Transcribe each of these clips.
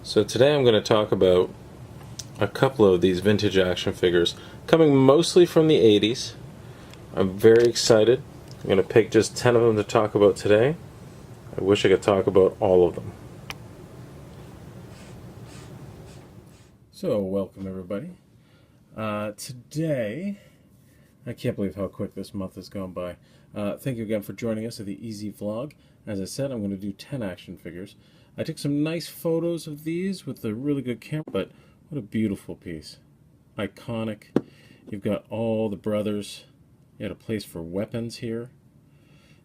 So today I'm going to talk about a couple of these vintage action figures coming mostly from the 80s. I'm very excited. I'm going to pick just 10 of them to talk about today. I wish I could talk about all of them. So welcome everybody. Today, I can't believe how quick this month has gone by. Thank you again for joining us at the Easy Vlog. As I said, I'm going to do 10 action figures. I took some nice photos of these with a really good camera, but what a beautiful piece. Iconic. You've got all the brothers. You had a place for weapons here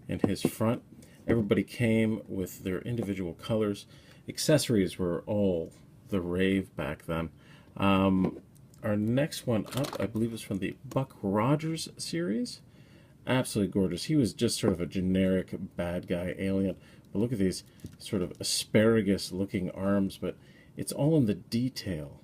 in his front. Everybody came with their individual colors. Accessories were all the rave back then. Our next one up, I believe, is from the Buck Rogers series. Absolutely gorgeous. He was just sort of a generic bad guy alien. But look at these sort of asparagus-looking arms, but it's all in the detail.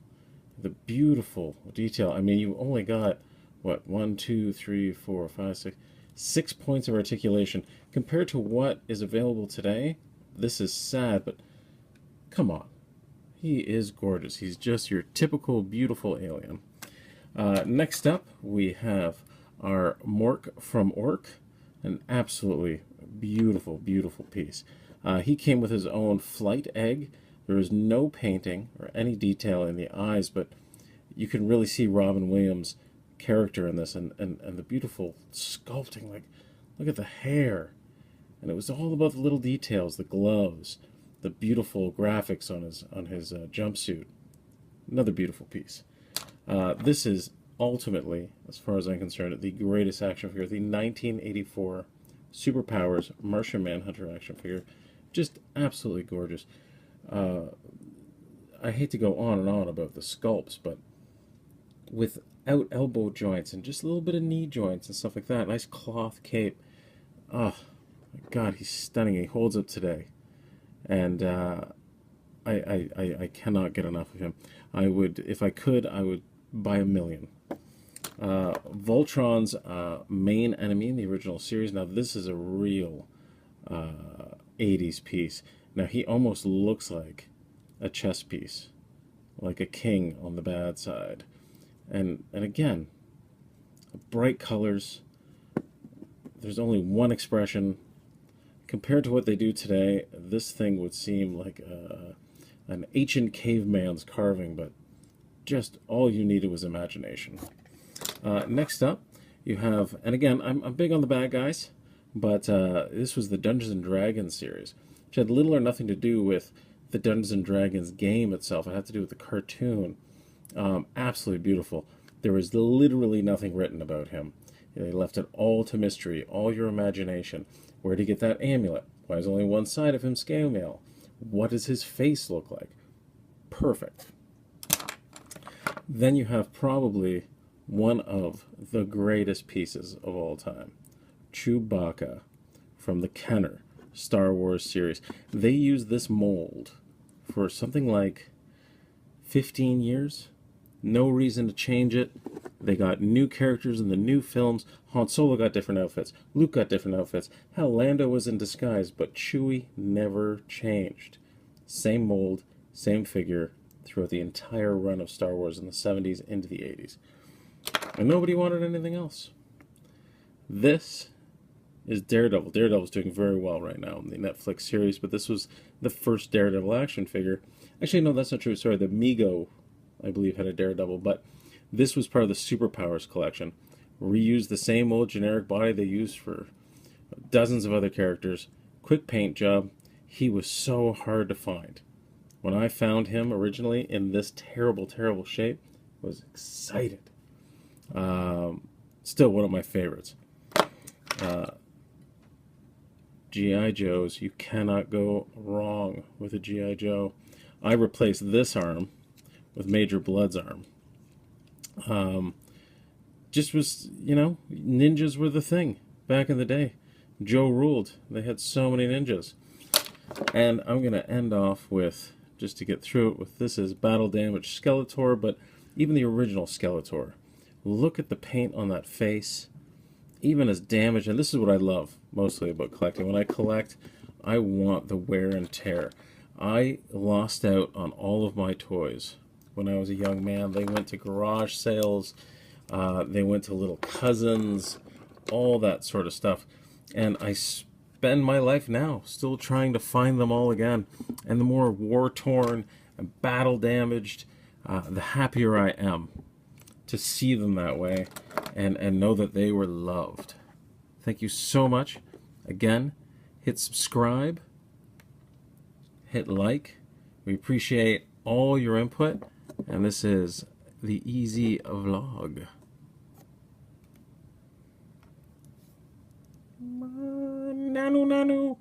The beautiful detail. I mean, you only got, what, 1, 2, 3, 4, 5, 6, 6 points of articulation. Compared to what is available today, this is sad, but come on. He is gorgeous. He's just your typical beautiful alien. Next up, we have our Mork from Ork, an absolutely beautiful, beautiful piece. He came with his own flight egg. There is no painting or any detail in the eyes, but you can really see Robin Williams' character in this, and the beautiful sculpting. Like, look at the hair. And it was all about the little details, the gloves, the beautiful graphics on his jumpsuit. Another beautiful piece. This is ultimately, as far as I'm concerned, the greatest action figure, the 1984 Superpowers Martian Manhunter action figure. Just absolutely gorgeous. I hate to go on and on about the sculpts, but without elbow joints and just a little bit of knee joints and stuff like that, nice cloth cape. Oh, my God, he's stunning. He holds up today. And I cannot get enough of him. I would, if I could, I would buy a million. Voltron's main enemy in the original series. Now this is a real 80s piece. Now he almost looks like a chess piece, like a king on the bad side. And again, bright colors. There's only one expression. Compared to what they do today, this thing would seem like an ancient caveman's carving, but just all you needed was imagination. Next up, you have, and again, I'm big on the bad guys, but this was the Dungeons & Dragons series, which had little or nothing to do with the Dungeons & Dragons game itself. It had to do with the cartoon. Absolutely beautiful. There was literally nothing written about him. They left it all to mystery, all your imagination. Where did he get that amulet? Why is only one side of him scale mail? What does his face look like? Perfect. Then you have probably one of the greatest pieces of all time. Chewbacca from the Kenner Star Wars series. They used this mold for something like 15 years. No reason to change it. They got new characters in the new films. Han Solo got different outfits. Luke got different outfits. Hell, Lando was in disguise, but Chewie never changed. Same mold, same figure throughout the entire run of Star Wars in the 70s into the 80s. And nobody wanted anything else. This is Daredevil. Daredevil's doing very well right now in the Netflix series, but this was the first Daredevil action figure. Actually, no, that's not true. Sorry, the Mego, I believe, had a Daredevil, but this was part of the Superpowers collection. Reused the same old generic body they used for dozens of other characters. Quick paint job. He was so hard to find. When I found him originally in this terrible, terrible shape, I was excited. Still one of my favorites. G.I. Joes. You cannot go wrong with a G.I. Joe. I replaced this arm with Major Blood's arm. Just was, you know, ninjas were the thing back in the day. Joe ruled. They had so many ninjas. And I'm going to end off with, just to get through it, with this is Battle Damage Skeletor, but even the original Skeletor. Look at the paint on that face. Even as damaged, and this is what I love mostly about collecting. When I collect, I want the wear and tear. I lost out on all of my toys when I was a young man. They went to garage sales, they went to little cousins, all that sort of stuff. And I spend my life now still trying to find them all again. And the more war-torn and battle-damaged, the happier I am to see them that way and know that they were loved. Thank you so much. Again, hit subscribe, hit like. We appreciate all your input. And this is the Easy Vlog. Nanu nanu.